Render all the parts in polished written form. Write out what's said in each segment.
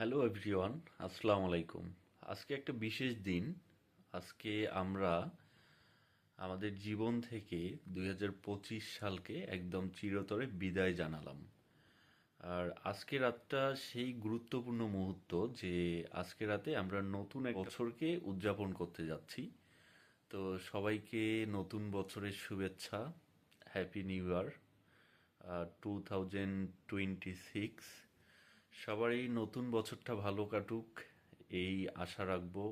Hello everyone, আসসালামু আলাইকুম। আজকে একটা বিশেষ দিন। আজকে আমরা আমাদের জীবন থেকে 2025 সালকে একদম চিরতরে বিদায় জানালাম। আর আজকে রাতটা সেই গুরুত্বপূর্ণ মুহূর্ত যে আজকে রাতে আমরা নতুন এক বছরকে উদযাপন করতে যাচ্ছি। তো সবাইকে নতুন বছরের শুভেচ্ছা। Happy new year 2026। সবারই নতুন বছরটা ভালো কাটুক এই আশা রাখবো,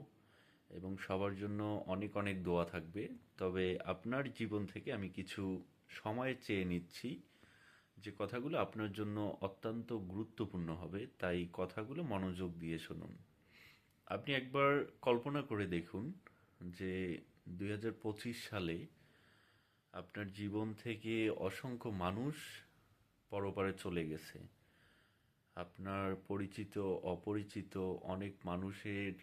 এবং সবার জন্য অনেক অনেক দোয়া থাকবে। তবে আপনার জীবন থেকে আমি কিছু সময় চেয়ে নিচ্ছি, যে কথাগুলো আপনার জন্য অত্যন্ত গুরুত্বপূর্ণ হবে, তাই কথাগুলো মনোযোগ দিয়ে শুনুন। আপনি একবার কল্পনা করে দেখুন যে 2025 সালে আপনার জীবন থেকে অসংখ্য মানুষ পরপারে চলে গেছে। আপনার পরিচিত অপরিচিত অনেক মানুষের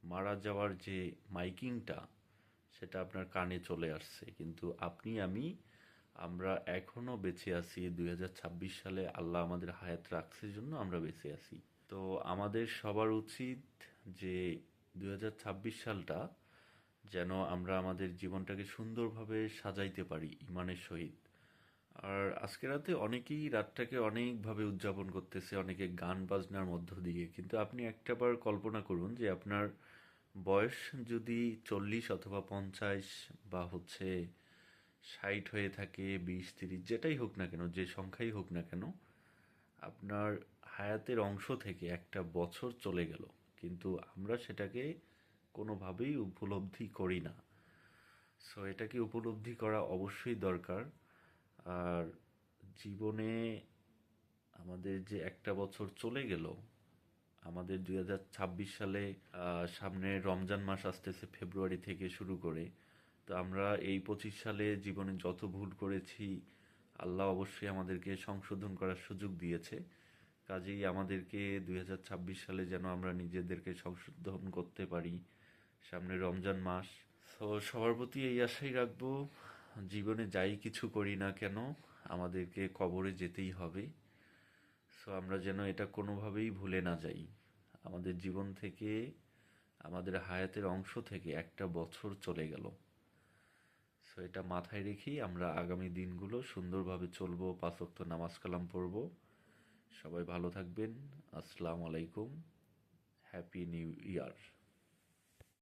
মারা যাওয়ার যে মাইকিংটা, সেটা আপনার কানে চলে আসছে, কিন্তু আপনি আমরা এখনো বেঁচে আছি 2026 সালে। আল্লাহ আমাদের হায়াত রাখছে জন্য আমরা বেঁচে আছি। তো আমাদের সবার উচিত যে 2026 সালটা যেন আমরা আমাদের জীবনটাকে সুন্দরভাবে সাজাইতে পারি ইমানের সহিত। আর আজকে রাতে অনেকেই রাতটাকে অনেকভাবে উদযাপন করতেছে, অনেকে গান বাজনার মধ্য দিয়ে। কিন্তু আপনি একটাবার কল্পনা করুন যে আপনার বয়স যদি 40 অথবা 50 বা 60 হয়ে থাকে, 20 30 যেটাই হোক না কেন, যে সংখ্যাই হোক না কেন, আপনার হায়াতের অংশ থেকে একটা বছর চলে গেল, কিন্তু আমরা সেটাকে কোনোভাবেই উপলব্ধি করি না। সো এটাকে উপলব্ধি করা অবশ্যই দরকার। আর জীবনে আমাদের যে একটা বছর চলে গেল, আমাদের 2026 সালে সামনে রমজান মাস আসতেছে ফেব্রুয়ারি থেকে শুরু করে। তো আমরা এই 25 সালে জীবনে যত ভুল করেছি, আল্লাহ অবশ্যই আমাদেরকে সংশোধন করার সুযোগ দিয়েছে। কাজেই আমাদেরকে 2026 সালে যেন আমরা নিজেদেরকে সংশোধন করতে পারি। সামনে রমজান মাস। তো সবার প্রতি এই আশাই রাখবো, জীবনে যাই কিছু করি না কেন আমাদেরকে কবরে যেতেই হবে। সো আমরা যেন এটা কোনোভাবেই ভুলে না যাই। আমাদের জীবন থেকে, আমাদের হায়াতের অংশ থেকে একটা বছর চলে গেল। সো এটা মাথায় রেখেই আমরা আগামী দিনগুলো সুন্দরভাবে চলবো, 5 ওয়াক্ত নামাজ কালাম পড়বো। সবাই ভালো থাকবেন। আসসালামু আলাইকুম। Happy new year.